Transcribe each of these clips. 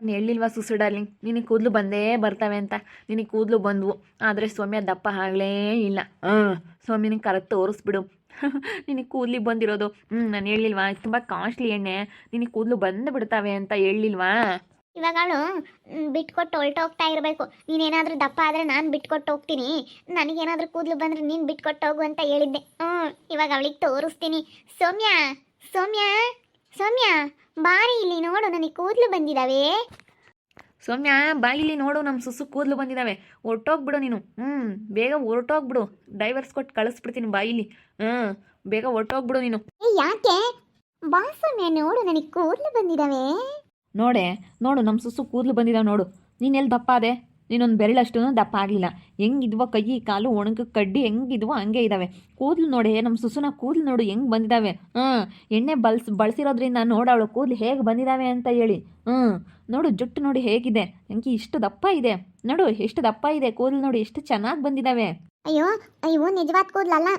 ನಾನು ಹೇಳಿಲ್ವಾ ಸುಸು ಡಾರ್ಲಿಂಗ್ ನಿನಗೆ ಕೂದಲು ಬಂದೇ ಬರ್ತವೆ ಅಂತ. ನಿನಗೆ ಕೂದಲು ಬಂದವು, ಆದರೆ ಸೌಮ್ಯ ದಪ್ಪ ಆಗಲೇ ಇಲ್ಲ. ಸೌಮ್ಯನಿಗೆ ಕರೆಕ್ಟ್ ತೋರಿಸ್ಬಿಡು. ನಿನಗೆ ಕೂದಲಿಗೆ ಬಂದಿರೋದು. ನಾನು ಹೇಳಿಲ್ವಾ ತುಂಬ ಕಾಸ್ಟ್ಲಿ ಎಣ್ಣೆ, ನಿನಗೆ ಕೂದಲು ಬಂದು ಬಿಡ್ತಾವೆ ಅಂತ ಹೇಳಿಲ್ವಾ? ಇವಾಗ ಅವಳು ಬಿಟ್ಕೊಟ್ಟು ಹೊರಟೋಗ್ತಾ ಇರಬೇಕು. ನೀನೇನಾದರೂ ದಪ್ಪ ಆದರೆ ನಾನು ಬಿಟ್ಕೊಟ್ಟು ಹೋಗ್ತೀನಿ, ನನಗೇನಾದರೂ ಕೂದಲು ಬಂದರೆ ನೀನು ಬಿಟ್ಕೊಟ್ಟು ಹೋಗು ಅಂತ ಹೇಳಿದ್ದೆ. ಇವಾಗ ಅವಳಿಗೆ ತೋರಿಸ್ತೀನಿ. ಸೌಮ್ಯ ಸೌಮ್ಯ ಸೌಮ್ಯ ಬಾರಿ ಇಲ್ಲಿ ನೋಡು, ನನಗೆ ಕೂದಲು ಬಂದಿದ್ದಾವೆ. ಸೌಮ್ಯ ಬಾಯಿಲಿ ನೋಡು, ನಮ್ಮ ಸುಸು ಕೂದಲು ಬಂದಿದ್ದಾವೆ. ಹೊರ್ಟೋಗ್ಬಿಡು ನೀನು. ಬೇಗ ಹೊರ್ಟೋಗ್ಬಿಡು, ಡೈವರ್ಸ್ ಕೊಟ್ಟು ಕಳಿಸ್ಬಿಡ್ತೀನಿ ಬಾಯಿಲಿ. ಬೇಗ ಹೊರ್ಟೋಗ್ಬಿಡು ನೀನು. ಯಾಕೆ ಬಾ ಸೌಮ್ಯ, ನೋಡು ನನಗೆ ಕೂದಲು ಬಂದಿದ್ದಾವೆ. ನೋಡು ನಮ್ಮ ಸುಸು ಕೂದಲು ಬಂದಿದ್ದಾವೆ ನೋಡು. ನೀನು ಎಲ್ಲಿ ದಪ್ಪ ಅದೇ? ನೀನೊಂದು ಬೆರಳಷ್ಟು ದಪ್ಪ ಆಗಲಿಲ್ಲ. ಹೆಂಗಿದ್ವೋ ಕೈ ಕಾಲು ಒಣಗ ಕಡ್ಡಿ ಹೆಂಗಿದ್ವೋ ಹಂಗೆ ಇದ್ದಾವೆ. ಕೂದಲು ನೋಡಿ, ನಮ್ಮ ಸುಸುನ ಕೂದಲು ನೋಡು ಹೆಂಗೆ ಬಂದಿದ್ದಾವೆ. ಎಣ್ಣೆ ಬಳಸಿರೋದ್ರಿಂದ ನೋಡವಳು ಕೂದಲು ಹೇಗೆ ಬಂದಿದ್ದಾವೆ ಅಂತ ಹೇಳಿ. ನೋಡು ಜುಟ್ಟು ನೋಡಿ ಹೇಗಿದೆ, ಹೆಂಗೆ ಇಷ್ಟು ದಪ್ಪ ಇದೆ. ನೋಡು ಎಷ್ಟು ದಪ್ಪ ಇದೆ ಕೂದಲು, ನೋಡಿ ಎಷ್ಟು ಚೆನ್ನಾಗಿ ಬಂದಿದ್ದಾವೆ. ಅಯ್ಯೋ ಅಯ್ಯೋ, ನಿಜವಾದ ಕೂದಲಲ್ಲ.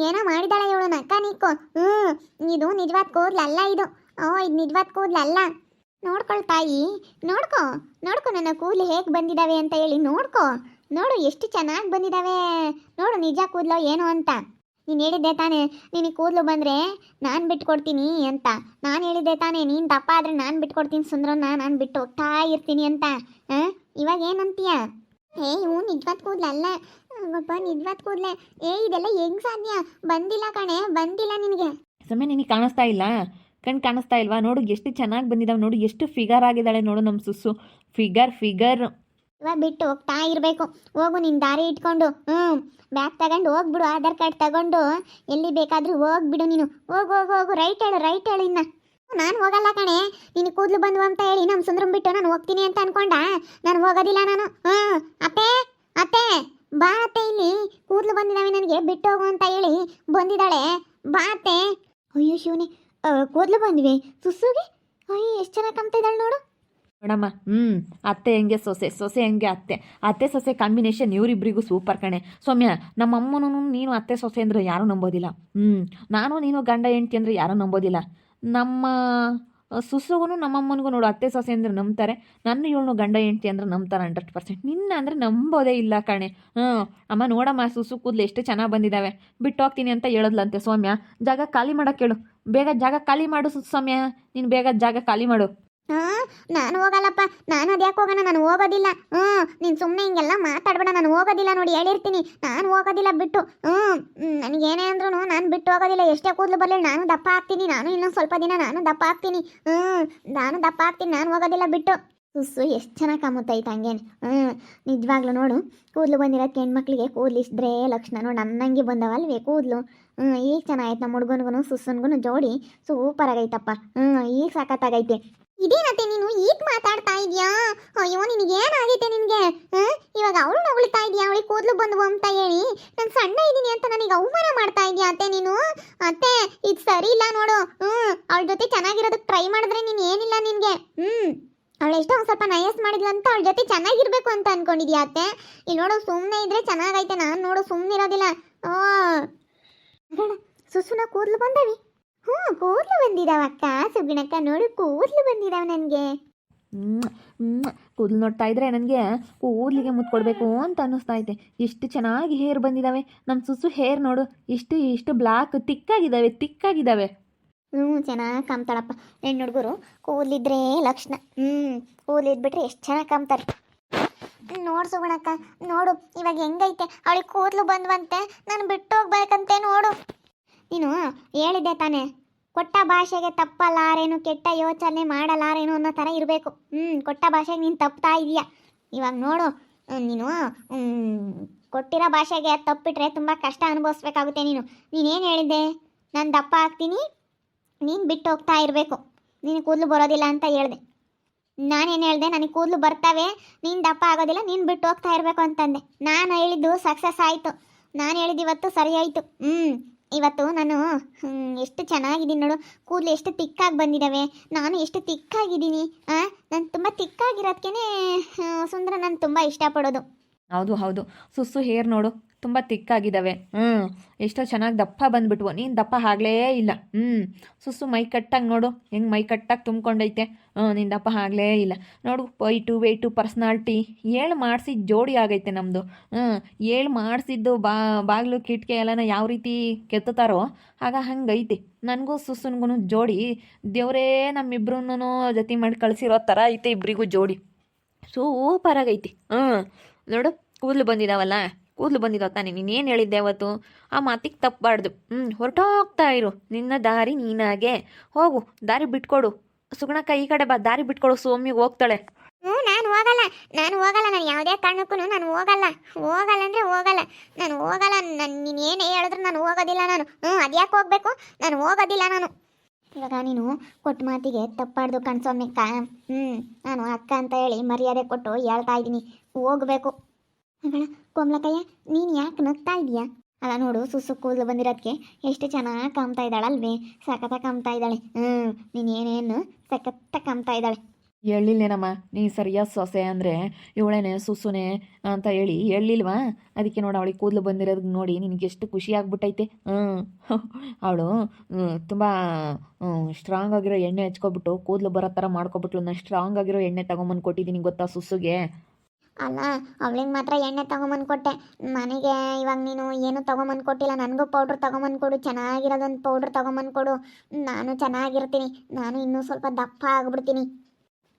ಏನೋ ಮಾಡಿದಾಳೆ ಇವಳು ನಕ್ಕನಿಕ್ಕು. ಇದು ನಿಜವಾದ ಕೂದಲಲ್ಲ ಇದು. ಇದು ನಿಜವಾದ ಕೂದಲಲ್ಲ. ನೋಡ್ಕೊಳ್ ತಾಯಿ, ನೋಡ್ಕೊ ನನ್ನ ಕೂದಲು ಹೇಗೆ ಬಂದಿದ್ದಾವೆ ಅಂತ ಹೇಳಿ ನೋಡ್ಕೊ. ನೋಡು ಎಷ್ಟು ಚೆನ್ನಾಗಿ ಬಂದಿದ್ದಾವೆ. ನೋಡು ನಿಜ ಕೂದಲು ಏನು ಅಂತ. ನೀನು ಹೇಳಿದ್ದೆ ತಾನೇ ನಿನಗೆ ಕೂದಲು ಬಂದರೆ ನಾನು ಬಿಟ್ಕೊಡ್ತೀನಿ ಅಂತ. ನಾನು ಹೇಳಿದ್ದೆ ತಾನೇ ನೀನು ದಪ್ಪ ಆದರೆ ನಾನು ಬಿಟ್ಕೊಡ್ತೀನಿ ಸುಂದ್ರನ್ನ, ನಾನು ಬಿಟ್ಟು ಹೋಗ್ತಾ ಇರ್ತೀನಿ ಅಂತ. ಇವಾಗ ಏನಂತೀಯ? ಇವು ನಿಜವಾದ ಕೂದಲಲ್ಲ ಗೊಪ್ಪ, ನಿಜವಾದ ಕೂದಲೇ. ಇದೆಲ್ಲ ಹೆಂಗೆ ಸಾಧ್ಯ? ಬಂದಿಲ್ಲ ಕಣೆ, ಬಂದಿಲ್ಲ ನಿನಗೆ. ಸಮಯ ನಿನಗೆ ಕಾಣಿಸ್ತಾ ಇಲ್ಲ? ಕಣ್ಣು ಕಾಣಿಸ್ತಾ ಇಲ್ವಾ? ನೋಡು ಎಷ್ಟು ಚೆನ್ನಾಗಿ ಬಂದಿದ್ದಾವೆ. ನೋಡು ಎಷ್ಟು ಫಿಗರ್ ಆಗಿದ್ದಾಳೆ ನೋಡು ನಮ್ಮ ಸುಸ್ಸು. ಫಿಗರ್ ಇವಾಗ ಬಿಟ್ಟು ಹೋಗ್ತಾ ಇರಬೇಕು. ಹೋಗು ನಿನ್ನ ದಾರಿ ಇಟ್ಕೊಂಡು. ಬ್ಯಾಗ್ ತಗೊಂಡು ಹೋಗ್ಬಿಡು, ಆಧಾರ್ ಕಾರ್ಡ್ ತಗೊಂಡು ಎಲ್ಲಿ ಬೇಕಾದರೂ ಹೋಗ್ಬಿಡು ನೀನು. ಹೋಗು ರೈಟ್ ಹೇಳು ಇನ್ನು. ನಾನು ಹೋಗಲ್ಲ ಕಣೆ, ನಿನಗೆ ಕೂದಲು ಬಂದು ಅಂತ ಹೇಳಿ ನಮ್ಮ ಸುಂದ್ರಂ ಬಿಟ್ಟು ನಾನು ಹೋಗ್ತೀನಿ ಅಂತ ಅನ್ಕೊಂಡ. ನಾನು ಹೋಗೋದಿಲ್ಲ ನಾನು. ಅತ್ತೆ ಬಾ ಅತ್ತೆ, ಇಲ್ಲಿ ಕೂದಲು ಬಂದಿದ್ದಾವೆ ನನಗೆ, ಬಿಟ್ಟು ಹೋಗು ಅಂತ ಹೇಳಿ ಬಂದಿದ್ದಾಳೆ. ಬಾ ಅತ್ತೆ. ಅಯ್ಯೋ ಶಿವನೇ, ಕೂದಲು ಬಂದಿವೆ ಸುಸುಗೆ. ಅಯ್ಯೋ ಎಷ್ಟು ಚೆನ್ನಾಗಿ ಕಾಣ್ತಾ ಇದ್ದಾಳೆ ನೋಡು. ನೋಡಮ್ಮ, ಅತ್ತೆ ಹೆಂಗೆ ಸೊಸೆ ಹೆಂಗೆ ಅತ್ತೆ ಸೊಸೆ ಕಾಂಬಿನೇಷನ್ ಇವರಿಬ್ಬರಿಗೂ ಸೂಪರ್ ಕಣೆ. ಸೌಮ್ಯ, ನಮ್ಮ ಅಮ್ಮನೂ ನೀನು ಅತ್ತೆ ಸೊಸೆ ಅಂದರೆ ಯಾರೂ ನಂಬೋದಿಲ್ಲ. ನಾನು ನೀನು ಗಂಡ ಹೆಂಡ್ತಿ ಅಂದರೆ ಯಾರೂ ನಂಬೋದಿಲ್ಲ. ನಮ್ಮ ಸುಸುಗೂ ನಮ್ಮಮ್ಮನಿಗೂ ನೋಡು ಅತ್ತೆ ಸೊಸೆ ಅಂದರೆ ನಂಬ್ತಾರೆ. ನನ್ನ ಇವಳು ಗಂಡ ಹೆಂಡ್ತಿ ಅಂದ್ರೆ ನಂಬ್ತಾರೆ 100%. ನಿನ್ನ ಅಂದರೆ ನಂಬೋದೇ ಇಲ್ಲ ಕಣೆ. ಅಮ್ಮ ನೋಡಮ್ಮ, ಸುಸು ಕೂದಲು ಎಷ್ಟು ಚೆನ್ನಾಗಿ ಬಂದಿದ್ದಾವೆ. ಬಿಟ್ಟು ಹೋಗ್ತೀನಿ ಅಂತ ಹೇಳದ್ಲಂತೆ ಸೌಮ್ಯ. ಜಾಗ ಖಾಲಿ ಮಾಡೋಕ್ಕೆ ಹೇಳು, ಬೇಗ ಜಾಗ ಖಾಲಿ ಮಾಡು ಸೌಮ್ಯ. ನೀನು ಬೇಗ ಜಾಗ ಖಾಲಿ ಮಾಡು. ನಾನು ಹೋಗಲ್ಲಪ್ಪ, ನಾನು ಅದ್ಯಾಕೆ ಹೋಗೋಣ, ನಾನು ಹೋಗೋದಿಲ್ಲ. ನೀನು ಸುಮ್ಮನೆ ಹಿಂಗೆಲ್ಲ ಮಾತಾಡ್ಬೇಡ, ನಾನು ಹೋಗೋದಿಲ್ಲ. ನೋಡಿ ಹೇಳಿರ್ತೀನಿ, ನಾನು ಹೋಗೋದಿಲ್ಲ ಬಿಟ್ಟು. ನನಗೇನೇ ಅಂದ್ರೂ ನಾನು ಬಿಟ್ಟು ಹೋಗೋದಿಲ್ಲ. ಎಷ್ಟೇ ಕೂದಲು ಬರಲಿ ನಾನು ದಪ್ಪ ಆಗ್ತೀನಿ. ನಾನು ಇನ್ನೊಂದು ಸ್ವಲ್ಪ ದಿನ ನಾನು ದಪ್ಪ ಆಗ್ತೀನಿ. ನಾನು ಹೋಗೋದಿಲ್ಲ ಬಿಟ್ಟು. ಸುಸ್ಸು ಎಷ್ಟು ಚೆನ್ನಾಗಿ ಕಾಮುತ್ತೈತೆ ಹಂಗೇನು. ನಿಜವಾಗ್ಲೂ ನೋಡು, ಕೂದಲು ಬಂದಿರೋಕ್ಕೆ ಹೆಣ್ಮಕ್ಳಿಗೆ ಕೂದಲು ಇಷ್ಟ್ರೆ ಲಕ್ಷಣ. ನೋಡು ನನ್ನಂಗೆ ಬಂದವಲ್ವೇ ಕೂದಲು. ಈಗ ಚೆನ್ನಾಗೈತೆ. ನಮ್ಮ ಹುಡುಗನಿಗೂ ಸುಸ್ಸನ್ಗೂ ಜೋಡಿ ಸೂಪರ್ ಆಗೈತಪ್ಪ. ಈಗ ಸಖತ್ತಾಗೈತೆ. ಇದೇನತ್ತೆ ನೀನು ಈಗ ಮಾತಾಡ್ತಾ ಇದೆಯಾ? ಅಯ್ಯೋ ನಿನಗೇನಾಗೈತೆ ನಿನಗೆ? ಇವಾಗ ಅವಳು ನಗುಳ್ತಾ ಇದೆಯಾ ಅವಳಿಗೆ ಕೂದಲು ಬಂದವು ಅಂತ ಹೇಳಿ? ನಾನು ಸಣ್ಣ ಇದ್ದೀನಿ ಅಂತ ನನಗೆ ಅವಮಾನ ಮಾಡ್ತಾ ಇದೆಯಾ ಅತ್ತೆ ನೀನು? ಅತ್ತೆ ಇದು ಸರಿ ಇಲ್ಲ ನೋಡು. ಅವಳ ಜೊತೆ ಚೆನ್ನಾಗಿರೋದಕ್ಕೆ ಟ್ರೈ ಮಾಡಿದ್ರೆ ನೀನು ಏನಿಲ್ಲ ನಿನಗೆ. ಅವಳು ಎಷ್ಟೋ ಒಂದು ಸ್ವಲ್ಪ ನಯಸ್ ಮಾಡಿದ್ಲಂತ ಅವಳ ಜೊತೆ ಚೆನ್ನಾಗಿರ್ಬೇಕು ಅಂತ ಅನ್ಕೊಂಡಿದ್ಯಾ ಅತ್ತೆ? ಇಲ್ಲಿ ನೋಡು, ಸುಮ್ಮನೆ ಇದ್ರೆ ಚೆನ್ನಾಗೈತೆ. ನಾನು ನೋಡು ಸುಮ್ಮನೆ ಇರೋದಿಲ್ಲ. ಸುಸುನ ಕೂದಲು ಬಂದವಿ. ಕೂದಲು ಬಂದಿದ್ದಾವ ಅಕ್ಕ, ಸುಗ್ಗಿಣಕ್ಕ ನೋಡು ಕೂದಲು ಬಂದಿದ್ದಾವೆ ನನಗೆ. ಕೂದಲು ನೋಡ್ತಾ ಇದ್ರೆ ನನಗೆ ಕೂದಲಿಗೆ ಮುತ್ಕೊಡ್ಬೇಕು ಅಂತ ಅನ್ನಿಸ್ತಾ ಐತೆ. ಎಷ್ಟು ಚೆನ್ನಾಗಿ ಹೇರ್ ಬಂದಿದ್ದಾವೆ ನಮ್ಮ ಸುಸು. ಹೇರ್ ನೋಡು ಇಷ್ಟು ಬ್ಲ್ಯಾಕ್ ತಿಕ್ಕಾಗಿದ್ದಾವೆ. ಚೆನ್ನಾಗಿ ಕಾಮ್ತಾಳಪ್ಪ. ಹೆಣ್ಣು ಹುಡುಗರು ಕೂದಲಿದ್ರೆ ಲಕ್ಷಣ. ಕೂದಲಿದ್ಬಿಟ್ರೆ ಎಷ್ಟು ಚೆನ್ನಾಗಿ ಕಾಮ್ತಾರೆ. ನೋಡು ಸುಗುಣಕ್ಕ, ನೋಡು ಇವಾಗ ಹೆಂಗೈತೆ. ಅವಳಿಗೆ ಕೂದಲು ಬಂದ್ವಂತೆ, ನಾನು ಬಿಟ್ಟು ಹೋಗ್ಬೇಕಂತೆ. ನೋಡು ನೀನು ಹೇಳಿದ್ದೆ ತಾನೇ, ಕೊಟ್ಟ ಭಾಷೆಗೆ ತಪ್ಪಲಾರೇನು, ಕೆಟ್ಟ ಯೋಚನೆ ಮಾಡಲಾರೇನು ಅನ್ನೋ ಥರ ಇರಬೇಕು. ಕೊಟ್ಟ ಭಾಷೆಗೆ ನೀನು ತಪ್ತಾ ಇದೀಯ. ಇವಾಗ ನೋಡು, ನೀನು ಕೊಟ್ಟಿರೋ ಭಾಷೆಗೆ ತಪ್ಪಿಟ್ರೆ ತುಂಬ ಕಷ್ಟ ಅನುಭವಿಸ್ಬೇಕಾಗುತ್ತೆ. ನೀನೇನು ಹೇಳಿದ್ದೆ? ನಾನು ದಪ್ಪ ಆಗ್ತೀನಿ, ನೀನು ಬಿಟ್ಟು ಹೋಗ್ತಾ ಇರಬೇಕು, ನೀನು ಕೂದಲು ಬರೋದಿಲ್ಲ ಅಂತ ಹೇಳಿದೆ. ನಾನೇನು ಹೇಳಿದೆ? ನನಗೆ ಕೂದಲು ಬರ್ತವೆ, ನೀನು ದಪ್ಪ ಆಗೋದಿಲ್ಲ, ನೀನು ಬಿಟ್ಟು ಹೋಗ್ತಾ ಇರಬೇಕು ಅಂತಂದೆ. ನಾನು ಹೇಳಿದ್ದು ಸಕ್ಸಸ್ ಆಯಿತು. ನಾನು ಹೇಳಿದ್ದು ಇವತ್ತು ಸರಿ ಆಯಿತು. ಇವತ್ತು ನಾನು ಎಷ್ಟು ಚೆನ್ನಾಗಿದ್ದೀನಿ ನೋಡು. ಕೂದಲು ಎಷ್ಟು ತಿಕ್ಕಾಗಿ ಬಂದಿದ್ದಾವೆ. ನಾನು ಎಷ್ಟು ತಿಕ್ಕಾಗಿದ್ದೀನಿ. ನಾನು ತುಂಬ ತಿಕ್ಕಾಗಿರೋದಕ್ಕೇ ಸುಂದರ ನಾನು ತುಂಬ ಇಷ್ಟಪಡೋದು. ಹೌದು ಹೌದು, ಸುಸ್ಸು ಹೇರ್ ನೋಡು ತುಂಬ ತಿಕ್ಕಾಗಿದ್ದಾವೆ. ಎಷ್ಟೋ ಚೆನ್ನಾಗಿ ದಪ್ಪ ಬಂದ್ಬಿಟ್ವು. ನೀನು ದಪ್ಪ ಆಗಲೇ ಇಲ್ಲ. ಸುಸ್ಸು ಮೈ ಕಟ್ಟಾಗಿ ನೋಡು ಹೆಂಗೆ ಮೈ ಕಟ್ಟಾಗಿ ತುಂಬ್ಕೊಂಡೈತೆ. ನೀನು ದಪ್ಪ ಆಗಲೇ ಇಲ್ಲ ನೋಡು. ವೈಟು ವೆಯ್ಟು ಪರ್ಸ್ನಾಲ್ಟಿ ಏಳು ಮಾಡಿಸಿದ ಜೋಡಿ ಆಗೈತೆ ನಮ್ಮದು. ಏಳು ಮಾಡಿಸಿದ್ದು ಬಾಗಿಲು ಕಿಟಕಿ ಎಲ್ಲನ ಯಾವ ರೀತಿ ಕೆತ್ತುತ್ತಾರೋ ಆಗ ಹಂಗೈತಿ. ನನಗೂ ಸುಸ್ಸುನ್ಗೂ ಜೋಡಿ ದೇವರೇ ನಮ್ಮಿಬ್ರೂ ಜೊತೆ ಮಾಡಿ ಕಳಿಸಿರೋ ಥರ ಐತೆ ಇಬ್ಬರಿಗೂ ಜೋಡಿ. ಸೂಪರಾಗೈತಿ. ನೋಡು ಕೂದಲು ಬಂದಿದ್ದಾವಲ್ಲ, ಕೂದಲು ಬಂದಿದ್ದಾವ ತಾನೆ. ನೀನೇನು ಹೇಳಿದ್ದೆ ಅವತ್ತು? ಆ ಮಾತಿಗೆ ತಪ್ಪಬಾರ್ದು. ಹೊರಟೋಗ್ತಾ ಇರು, ನಿನ್ನ ದಾರಿ ನೀನಾಗೆ ಹೋಗು. ದಾರಿ ಬಿಟ್ಕೊಡು ಸುಗುಣಕ್ಕ, ಈ ಕಡೆ ಬಾ, ದಾರಿ ಬಿಟ್ಕೊಡು. ಸೌಮ್ಯಗೆ ಹೋಗ್ತಾಳೆ. ನಾನು ಹೋಗಲ್ಲ. ನಾನು ಯಾವುದೇ ಕಾರಣಕ್ಕೂ ನಾನು ಹೋಗಲ್ಲ ಅಂದರೆ ಹೋಗಲ್ಲ. ನಾನು ಹೋಗಲ್ಲ. ನೀನು ಏನೇ ಹೇಳಿದ್ರು ನಾನು ಹೋಗೋದಿಲ್ಲ. ನಾನು ಅದ್ಯಾಕೆ ಹೋಗ್ಬೇಕು? ನಾನು ಹೋಗೋದಿಲ್ಲ. ನಾನು ಇವಾಗ ನೀನು ಕೊಟ್ಟ ಮಾತಿಗೆ ತಪ್ಪಾಡ್ದು ಕಣ್ಸೊಮ್ಮಕ್ಕ. ನಾನು ಅಕ್ಕ ಅಂತ ಹೇಳಿ ಮರ್ಯಾದೆ ಕೊಟ್ಟು ಹೇಳ್ತಾ ಇದ್ದೀನಿ, ಹೋಗ್ಬೇಕು. ಮಗಳ ಕೋಮ್ಲಕ್ಕಯ್ಯ, ನೀನು ಯಾಕೆ ನಗ್ತಾ ಇದೀಯಾ? ಅಲ್ಲ ನೋಡು, ಸುಸ್ಸು ಕೂದಲು ಬಂದಿರೋದಕ್ಕೆ ಎಷ್ಟು ಚೆನ್ನಾಗಿ ಕಾಮ್ತಾ ಇದ್ದಾಳಲ್ವೇ? ಸಖತ್ತಾಗಿ ಕಾಮ್ತಾ ಇದ್ದಾಳೆ. ನೀನೇನೇನು ಸಖತ್ತಾಗಿ ಕಾಮ್ತಾ ಇದ್ದಾಳೆ. ಹೇಳಿಲ್ಲೇನಮ್ಮ ನೀ ಸರಿಯಾದ ಸೊಸೆ ಅಂದರೆ ಇವಳೇನೆ ಸುಸ್ಸುನೆ ಅಂತ ಹೇಳಿ ಹೇಳಿಲ್ವಾ? ಅದಕ್ಕೆ ನೋಡು ಅವಳಿಗೆ ಕೂದಲು ಬಂದಿರೋದು ನೋಡಿ ನಿನಗೆ ಎಷ್ಟು ಖುಷಿ ಆಗ್ಬಿಟ್ಟೈತೆ. ಅವಳು ತುಂಬ ಸ್ಟ್ರಾಂಗ್ ಆಗಿರೋ ಎಣ್ಣೆ ಹಚ್ಕೊಬಿಟ್ಟು ಕೂದಲು ಬರೋ ಥರ ಮಾಡ್ಕೊಬಿಟ್ಲು. ನಾನು ಸ್ಟ್ರಾಂಗ್ ಆಗಿರೋ ಎಣ್ಣೆ ತೊಗೊಂಬಂದು ಕೊಟ್ಟಿದ್ದೀನಿ ಗೊತ್ತಾ ಸುಸ್ಸುಗೆ. ಅಲ್ಲ, ಅವಳಿಗೆ ಮಾತ್ರ ಎಣ್ಣೆ ತೊಗೊಂಬಂದು ಕೊಟ್ಟೆ. ನನಗೆ ಇವಾಗ ನೀನು ಏನು ತೊಗೊಂಬಂದು ಕೊಟ್ಟಿಲ್ಲ. ನನಗೂ ಪೌಡ್ರ್ ತೊಗೊಂಬಂದು ಕೊಡು, ಚೆನ್ನಾಗಿರೋದೊಂದು ಪೌಡ್ರ್ ತೊಗೊಂಬಂದು ಕೊಡು. ನಾನು ಚೆನ್ನಾಗಿರ್ತೀನಿ. ನಾನು ಇನ್ನೂ ಸ್ವಲ್ಪ ದಪ್ಪ ಆಗ್ಬಿಡ್ತೀನಿ.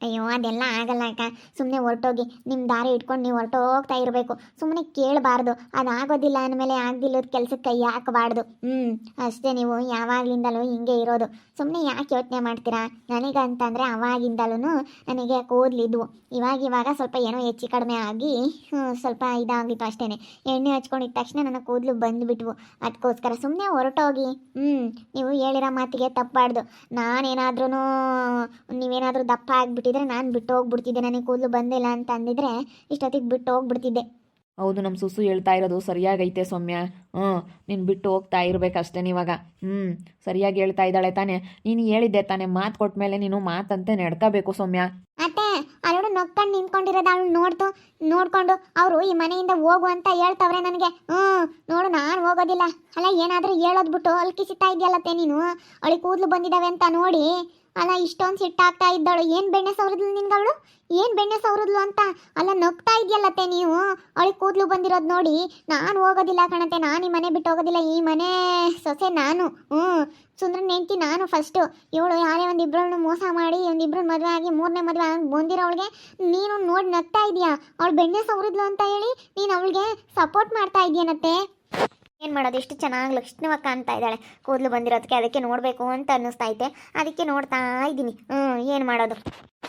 ಅಯ್ಯೋ, ಅದೆಲ್ಲ ಆಗಲ್ಲ ಅಕ್ಕ. ಸುಮ್ಮನೆ ಹೊರಟೋಗಿ ನಿಮ್ಮ ದಾರಿ ಇಟ್ಕೊಂಡು ನೀವು ಹೊರಟೋಗ್ತಾ ಇರಬೇಕು. ಸುಮ್ಮನೆ ಕೇಳಬಾರ್ದು. ಅದಾಗೋದಿಲ್ಲ ಅಂದಮೇಲೆ ಆಗದಿಲ್ಲದ ಕೆಲಸಕ್ಕೆ ಕೈ ಹಾಕಬಾರ್ದು. ಅಷ್ಟೇ. ನೀವು ಯಾವಾಗಲಿಂದಲೂ ಹಿಂಗೆ ಇರೋದು. ಸುಮ್ಮನೆ ಯಾಕೆ ಯೋಚನೆ ಮಾಡ್ತೀರಾ? ನನಗಂತಂದರೆ ಅವಾಗಿಂದಲೂ ನನಗೆ ಕೂದಲಿದ್ವು. ಇವಾಗ ಸ್ವಲ್ಪ ಏನೋ ಹೆಚ್ಚು ಕಡಿಮೆ ಆಗಿ ಸ್ವಲ್ಪ ಇದಾಗಿತ್ತು ಅಷ್ಟೇ. ಎಣ್ಣೆ ಹಚ್ಕೊಂಡಿದ್ದ ತಕ್ಷಣ ನನ್ನ ಕೂದಲು ಬಂದುಬಿಟ್ವು. ಅದಕ್ಕೋಸ್ಕರ ಸುಮ್ಮನೆ ಹೊರಟೋಗಿ. ನೀವು ಹೇಳಿರೋ ಮಾತಿಗೆ ತಪ್ಪಾಡ್ದು. ನಾನೇನಾದ್ರೂ ನೀವೇನಾದರೂ ದಪ್ಪ ಆಗಿಬಿಟ್ಟಿದ್ರೆ ನಾನು ಬಿಟ್ಟು ಹೋಗ್ಬಿಡ್ತಿದ್ದೆ. ನನಗೆ ಕೂದಲು ಬಂದಿಲ್ಲ ಅಂತ ಅಂದಿದ್ರೆ ಇಷ್ಟೊತ್ತಿಗೆ ಬಿಟ್ಟು ಹೋಗ್ಬಿಡ್ತಿದ್ದೆ. ಹೌದು, ನಮ್ಮ ಸುಸು ಹೇಳ್ತಾ ಇರೋದು ಸರಿಯಾಗೈತೆ ಸೌಮ್ಯ. ನೀನು ಬಿಟ್ಟು ಹೋಗ್ತಾ ಇರಬೇಕಷ್ಟೇ ಇವಾಗ. ಸರಿಯಾಗಿ ಹೇಳ್ತಾ ಇದ್ದಾಳೆ ತಾನೆ. ನೀನು ಹೇಳಿದ್ದೆ ತಾನೆ, ಮಾತು ಕೊಟ್ಟ ಮೇಲೆ ನೀನು ಮಾತಂತೆ ನಡ್ಕೋಬೇಕು ಸೌಮ್ಯ. ಅತ್ತೆ ಅವಳು ನೊಕ್ಕೊಂಡು ನಿಂತ್ಕೊಂಡಿರೋದು ಅವಳು ನೋಡ್ಕೊಂಡು ಅವರು ಈ ಮನೆಯಿಂದ ಹೋಗು ಅಂತ ಹೇಳ್ತವ್ರೆ ನನಗೆ. ನೋಡು, ನಾನು ಹೋಗೋದಿಲ್ಲ. ಅಲ್ಲ, ಏನಾದರೂ ಹೇಳೋದು ಬಿಟ್ಟು ಅಲ್ಕಿಸಿತಾ ಇದೆಯಲ್ಲತ್ತೆ ನೀನು. ಅವಳಿಗೆ ಕೂದಲು ಬಂದಿದ್ದಾವೆ ಅಂತ ನೋಡಿ ಅಲ್ಲ ಇಷ್ಟೊಂದು ಸಿಟ್ಟಾಗ್ತಾ ಇದ್ದಾಳು. ಏನು ಬೆಣ್ಣೆ ಸವರಿದ್ಲು ನಿನ್ಗವಳು? ಏನು ಬೆಣ್ಣೆ ಸವರಿದ್ಲು ಅಂತ ಅಲ್ಲ ನಗ್ತಾ ಇದೆಯಲ್ಲತ್ತೆ ನೀವು. ಅವಳಿಗೆ ಕೂದಲು ಬಂದಿರೋದು ನೋಡಿ ನಾನು ಹೋಗೋದಿಲ್ಲ ಕಣತೆ. ನಾನು ಈ ಮನೆ ಬಿಟ್ಟು ಹೋಗೋದಿಲ್ಲ. ಈ ಮನೆ ಸೊಸೆ ನಾನು. ಸುಂದ್ರನ ಹೆಂಡ್ತಿ ನಾನು ಫಸ್ಟು. ಇವಳು ಯಾರೇ ಒಂದಿಬ್ಬರನ್ನು ಮೋಸ ಮಾಡಿ ಒಂದಿಬ್ಬರನ್ನ ಮದುವೆ ಆಗಿ ಮೂರನೇ ಮದುವೆ ಆಗಿ ಬಂದಿರೋವಳಿಗೆ ನೀನು ನೋಡಿ ನಗ್ತಾ ಇದೆಯಾ? ಅವಳು ಬೆಣ್ಣೆ ಸವರಿದ್ಲು ಅಂತ ಹೇಳಿ ನೀನು ಅವಳಿಗೆ ಸಪೋರ್ಟ್ ಮಾಡ್ತಾ ಇದೆಯೇನತ್ತೆ? ಏನು ಮಾಡೋದು, ಎಷ್ಟು ಚೆನ್ನಾಗಿ ಲಕ್ಷಣವಾಗಿ ಕಾಣ್ತಾ ಇದ್ದಾಳೆ ಕೂದಲು ಬಂದಿರೋದಕ್ಕೆ. ಅದಕ್ಕೆ ನೋಡಬೇಕು ಅಂತ ಅನ್ನಿಸ್ತೈತೆ. ಅದಕ್ಕೆ ನೋಡ್ತಾ ಇದ್ದೀನಿ. ಏನು ಮಾಡೋದು?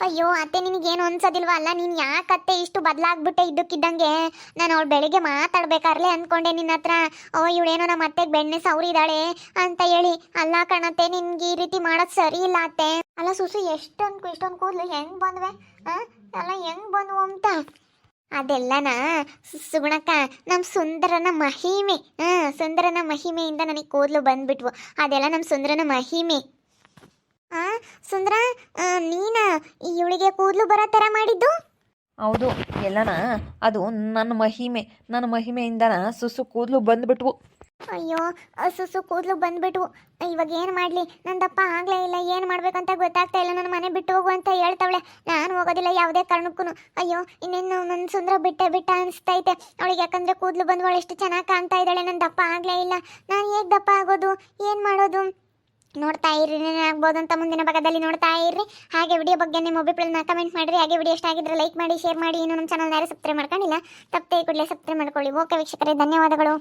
ಅಯ್ಯೋ ಅತ್ತೆ, ನಿನಗೇನು ಅನ್ಸೋದಿಲ್ವಾ? ಅಲ್ಲ, ನೀನು ಯಾಕತ್ತೆ ಇಷ್ಟು ಬದಲಾಗ್ಬಿಟ್ಟೆ ಇದ್ದಕ್ಕಿದ್ದಂಗೆ? ನಾನು ಅವಳು ಬೆಳಿಗ್ಗೆ ಮಾತಾಡ್ಬೇಕಾರ್ಲೆ ಅಂದ್ಕೊಂಡೆ ನಿನ್ನ ಹತ್ರ, ಇವಳೇನೋ ನಮ್ಮ ಅತ್ತೆಗೆ ಬೆಣ್ಣೆ ಸವರಿದಾಳೆ ಅಂತ ಹೇಳಿ. ಅಲ್ಲ ಕಣತ್ತೆ, ನಿನ್ಗೆ ಈ ರೀತಿ ಮಾಡೋದು ಸರಿ ಇಲ್ಲ ಅತ್ತೆ. ಅಲ್ಲ ಸುಸು, ಇಷ್ಟೊಂದು ಕೂದಲು ಹೆಂಗೆ ಬಂದ್ವೆ? ಅಲ್ಲ ಹೆಂಗೆ ಬಂದ್ವು ಅಂತ ಅದೆಲ್ಲನ ಸುಗುಣಕ್ಕ ನಮ್ಮ ಸುಂದರನ ಮಹಿಮೆ. ಸುಂದರನ ಮಹಿಮೆಯಿಂದ ನನಗೆ ಕೂದಲು ಬಂದ್ಬಿಟ್ವು. ಅದೆಲ್ಲ ನಮ್ಮ ಸುಂದರನ ಮಹಿಮೆ. ಸುಂದರ, ನೀನ ಇವಳಿಗೆ ಕೂದಲು ಬರೋ ಥರ ಮಾಡಿದ್ದು? ಹೌದು, ಎಲ್ಲನ ಅದು ನನ್ನ ಮಹಿಮೆಯಿಂದನ ಸುಸು ಕೂದಲು ಬಂದ್ಬಿಟ್ವು. ಅಯ್ಯೋ, ಸುಸು ಕೂದಲು ಬಂದ್ಬಿಟ್ವು. ಇವಾಗ ಏನು ಮಾಡಲಿ? ನನ್ನ ದಪ್ಪ ಆಗಲೇ ಇಲ್ಲ. ಏನು ಮಾಡ್ಬೇಕಂತ ಗೊತ್ತಾಗ್ತಾ ಇಲ್ಲ. ನನ್ನ ಮನೆ ಬಿಟ್ಟು ಹೋಗು ಅಂತ ಹೇಳ್ತಾವಳೆ. ನಾನು ಹೋಗೋದಿಲ್ಲ ಯಾವುದೇ ಕಾರಣಕ್ಕೂ. ಅಯ್ಯೋ, ಇನ್ನೇನು ನನ್ನ ಸುಂದರ ಬಿಟ್ಟ ಅನಿಸ್ತೈತೆ ಅವಳಿಗೆ. ಯಾಕಂದರೆ ಕೂದಲು ಬಂದವಳು ಎಷ್ಟು ಚೆನ್ನಾಗಿ ಕಾಣ್ತಾ ಇದ್ದಾಳೆ. ನನ್ನ ದಪ್ಪ ಆಗಲೇ ಇಲ್ಲ. ನಾನು ಹೇಗೆ ದಪ್ಪ ಆಗೋದು? ಏನು ಮಾಡೋದು? ನೋಡ್ತಾ ಇರ್ರಿ, ಆಗ್ಬೋದು ಅಂತ ಮುಂದಿನ ಭಾಗದಲ್ಲಿ ನೋಡ್ತಾ ಇರ್ರಿ. ಹಾಗೆ ವಿಡಿಯೋ ಬಗ್ಗೆ ನಿಮ್ಮ ಅಭಿಪ್ರಾಯನ ಕಮೆಂಟ್ ಮಾಡಿರಿ. ಹಾಗೆ ವಿಡಿಯೋ ಇಷ್ಟ ಆಗಿದ್ರೆ ಲೈಕ್ ಮಾಡಿ, ಶೇರ್ ಮಾಡಿ. ಇನ್ನು ನಮ್ಮ ಚಾನಲ್ ಯಾರು ಸಬ್ಸ್ಕ್ರೈಬ್ ಮಾಡ್ಕೊಂಡಿಲ್ಲ ತಪ್ಪೇ ಕೂಡಲೇ ಸಬ್ಸ್ಕ್ರೈಬ್ ಮಾಡ್ಕೊಳ್ಳಿ. ಓಕೆ ವೀಕ್ಷಕರೇ, ಧನ್ಯವಾದಗಳು.